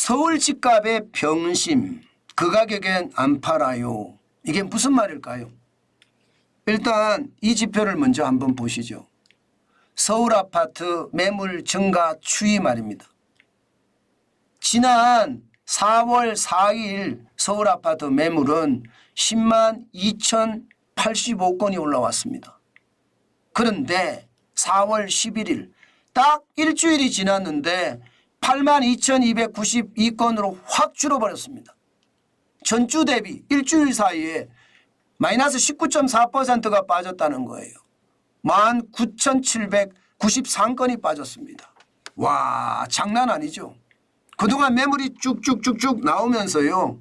서울 집값의 병심, 그 가격엔 안 팔아요. 이게 무슨 말일까요? 일단 이 지표를 먼저 한번 보시죠. 서울 아파트 매물 증가 추이 말입니다. 지난 4월 4일 서울 아파트 매물은 10만 2,085건이 올라왔습니다. 그런데 4월 11일 딱 일주일이 지났는데 82,292건으로 확 줄어버렸습니다. 전주 대비 일주일 사이에 마이너스 19.4%가 빠졌다는 거예요. 19,793건이 빠졌습니다. 와, 장난 아니죠. 그동안 매물이 쭉쭉쭉쭉 나오면서요,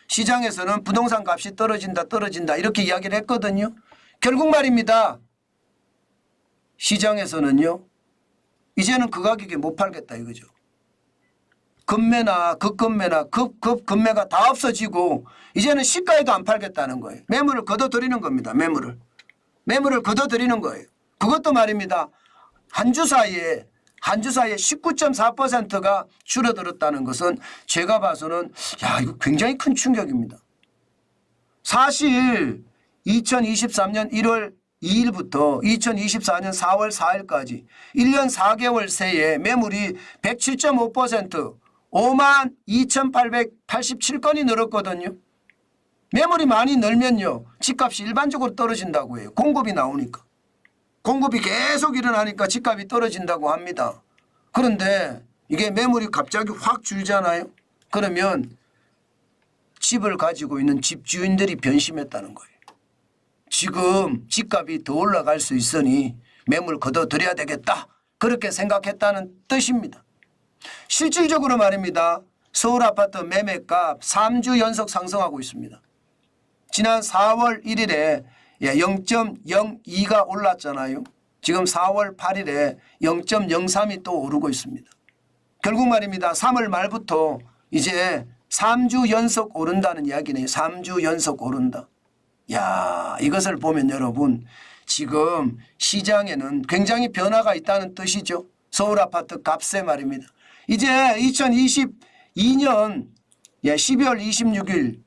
시장에서는 부동산 값이 떨어진다 이렇게 이야기를 했거든요. 결국 말입니다, 시장에서는요 이제는 그 가격에 못 팔겠다 이거죠. 급매나 급급매나 급급급매가 다 없어지고 이제는 시가에도 안 팔겠다는 거예요. 매물을 걷어들이는 겁니다. 매물을 걷어들이는 거예요. 그것도 말입니다, 한 주 사이에 19.4%가 줄어들었다는 것은 제가 봐서는 이거 굉장히 큰 충격입니다. 사실 2023년 1월 2일부터 2024년 4월 4일까지 1년 4개월 새에 매물이 107.5% 52,887건이 늘었거든요. 매물이 많이 늘면요, 집값이 일반적으로 떨어진다고 해요. 공급이 나오니까. 공급이 계속 일어나니까 집값이 떨어진다고 합니다. 그런데 이게 매물이 갑자기 확 줄잖아요. 그러면 집을 가지고 있는 집주인들이 변심했다는 거예요. 지금 집값이 더 올라갈 수 있으니 매물 걷어들여야 되겠다, 그렇게 생각했다는 뜻입니다. 실질적으로 말입니다, 서울 아파트 매매값 3주 연속 상승하고 있습니다. 지난 4월 1일에 0.02가 올랐잖아요. 지금 4월 8일에 0.03이 또 오르고 있습니다. 결국 말입니다, 3월 말부터 이제 3주 연속 오른다는 이야기네요. 3주 연속 오른다. 이것을 보면 여러분, 지금 시장에는 굉장히 변화가 있다는 뜻이죠. 서울 아파트 값에 말입니다. 이제 2022년 12월 26일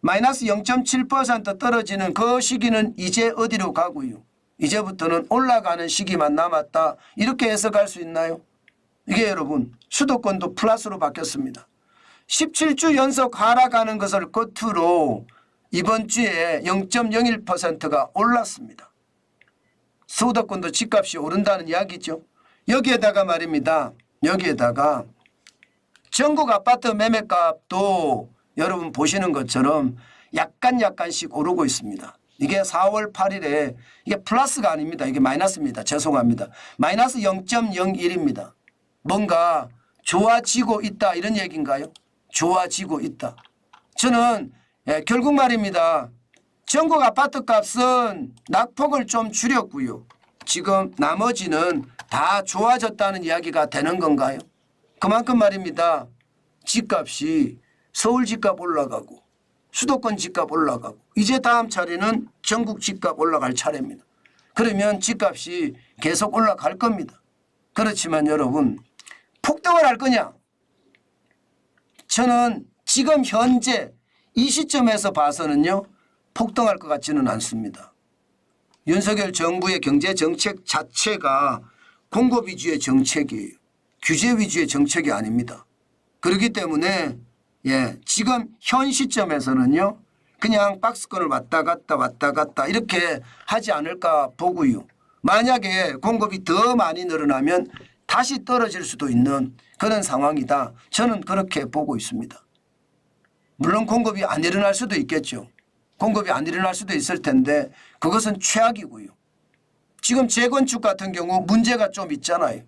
마이너스 0.7% 떨어지는 그 시기는 이제 어디로 가고요, 이제부터는 올라가는 시기만 남았다, 이렇게 해석할 수 있나요? 이게 여러분, 수도권도 플러스로 바뀌었습니다. 17주 연속 하락하는 것을 끝으로 이번 주에 0.01%가 올랐습니다. 수도권도 집값이 오른다는 이야기죠. 여기에다가 말입니다, 여기에다가 전국 아파트 매매값도 여러분 보시는 것처럼 약간씩 오르고 있습니다. 이게 4월 8일에 이게 플러스가 아닙니다. 이게 마이너스입니다. 죄송합니다. 마이너스 0.01입니다. 뭔가 좋아지고 있다 이런 얘기인가요? 좋아지고 있다. 저는 결국 말입니다, 전국 아파트 값은 낙폭을 좀 줄였고요, 지금 나머지는 다 좋아졌다는 이야기가 되는 건가요? 그만큼 말입니다, 집값이 서울 집값 올라가고 수도권 집값 올라가고 이제 다음 차례는 전국 집값 올라갈 차례입니다. 그러면 집값이 계속 올라갈 겁니다. 그렇지만 여러분, 폭등을 할 거냐? 저는 지금 현재 이 시점에서 봐서는요, 폭등할 것 같지는 않습니다. 윤석열 정부의 경제정책 자체가 공급 위주의 정책이에요. 규제 위주의 정책이 아닙니다. 그렇기 때문에 지금 현 시점에서는요, 그냥 박스권을 왔다 갔다 이렇게 하지 않을까 보고요. 만약에 공급이 더 많이 늘어나면 다시 떨어질 수도 있는 그런 상황이다, 저는 그렇게 보고 있습니다. 물론 공급이 안 일어날 수도 있겠죠. 공급이 안 일어날 수도 있을 텐데 그것은 최악이고요. 지금 재건축 같은 경우 문제가 좀 있잖아요.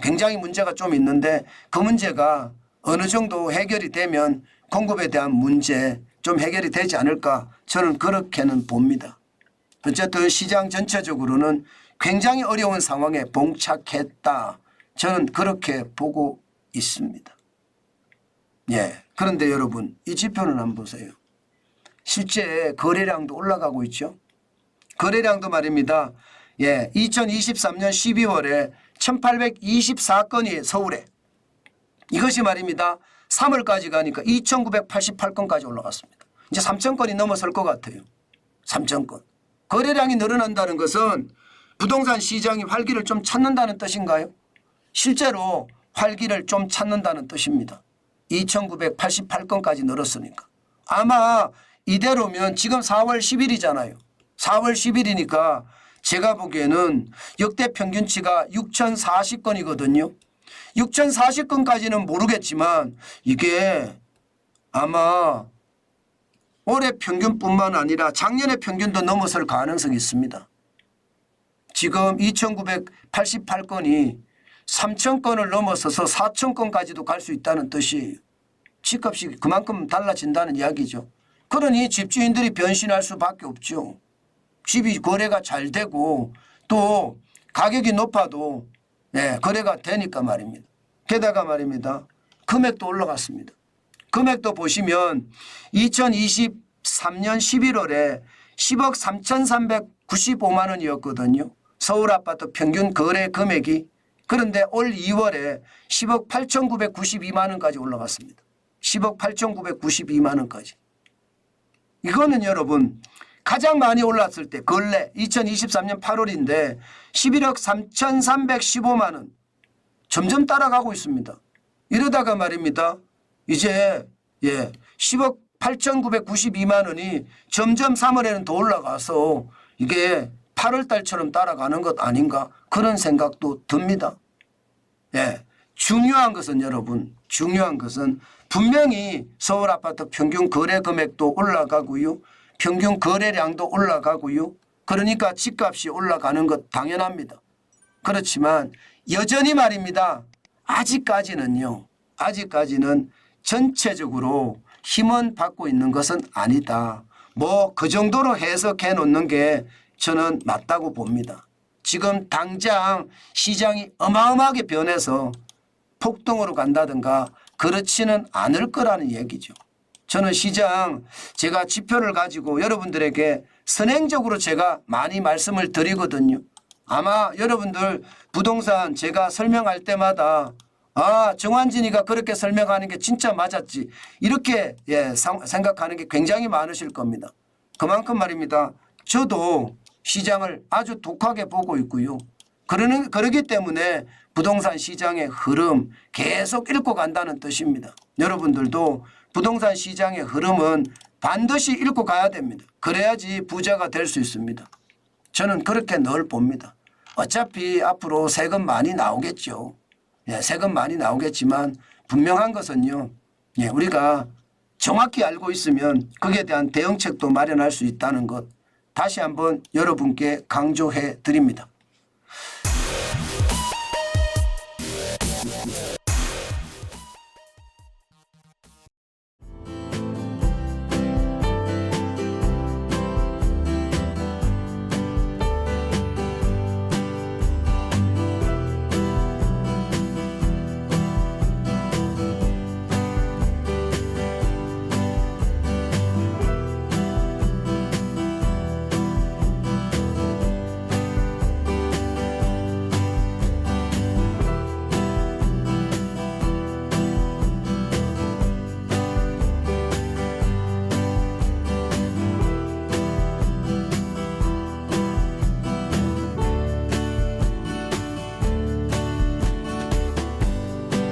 굉장히 문제가 좀 있는데 그 문제가 어느 정도 해결이 되면 공급에 대한 문제 좀 해결이 되지 않을까, 저는 그렇게는 봅니다. 어쨌든 시장 전체적으로는 굉장히 어려운 상황에 봉착했다, 저는 그렇게 보고 있습니다. 그런데 여러분, 이 지표는 한번 보세요. 실제 거래량도 올라가고 있죠. 거래량도 말입니다, 2023년 12월에 1824건이 서울에 이것이 말입니다. 3월까지 가니까 2,988건까지 올라갔습니다. 이제 3,000건이 넘어설 것 같아요. 3,000건. 거래량이 늘어난다는 것은 부동산 시장이 활기를 좀 찾는다는 뜻인가요? 실제로 활기를 좀 찾는다는 뜻입니다. 2,988건까지 늘었으니까. 아마 이대로면 지금 4월 10일이잖아요. 4월 10일이니까 제가 보기에는 역대 평균치가 6,040건이거든요. 6,040건까지는 모르겠지만 이게 아마 올해 평균뿐만 아니라 작년의 평균도 넘어설 가능성이 있습니다. 지금 2,988건이 3,000건을 넘어서서 4,000건까지도 갈 수 있다는 뜻이에요. 집값이 그만큼 달라진다는 이야기죠. 그러니 집주인들이 변신할 수밖에 없죠. 집이 거래가 잘 되고 또 가격이 높아도 거래가 되니까 말입니다. 게다가 말입니다. 금액도 올라갔습니다. 금액도 보시면 2023년 11월에 10억 3,395만 원이었거든요. 서울 아파트 평균 거래 금액이. 그런데 올 2월에 10억 8,992만 원까지 올라갔습니다. 10억 8,992만 원까지. 이거는 여러분 가장 많이 올랐을 때 근래 2023년 8월인데 11억 3,315만 원 점점 따라가고 있습니다. 이러다가 말입니다. 이제 10억 8,992만 원이 점점 3월에는 더 올라가서 이게 8월 달처럼 따라가는 것 아닌가 그런 생각도 듭니다. 중요한 것은 여러분 중요한 것은 분명히 서울 아파트 평균 거래 금액도 올라가고요. 평균 거래량도 올라가고요. 그러니까 집값이 올라가는 것 당연합니다. 그렇지만 여전히 말입니다. 아직까지는 전체적으로 힘은 받고 있는 것은 아니다. 뭐 그 정도로 해석해 놓는 게 저는 맞다고 봅니다. 지금 당장 시장이 어마어마하게 변해서 폭등으로 간다든가 그렇지는 않을 거라는 얘기죠. 저는 시장 제가 지표를 가지고 여러분들에게 선행적으로 제가 많이 말씀을 드리거든요. 아마 여러분들 부동산 제가 설명할 때마다 정환진이가 그렇게 설명하는 게 진짜 맞았지 이렇게 생각하는 게 굉장히 많으실 겁니다. 그만큼 말입니다. 저도 시장을 아주 독하게 보고 있고요. 그러기 때문에 부동산 시장의 흐름 계속 읽고 간다는 뜻입니다. 여러분들도 부동산 시장의 흐름은 반드시 읽고 가야 됩니다. 그래야지 부자가 될 수 있습니다. 저는 그렇게 늘 봅니다. 어차피 앞으로 세금 많이 나오겠죠. 세금 많이 나오겠지만 분명한 것은요. 우리가 정확히 알고 있으면 거기에 대한 대응책도 마련할 수 있다는 것 다시 한번 여러분께 강조해 드립니다.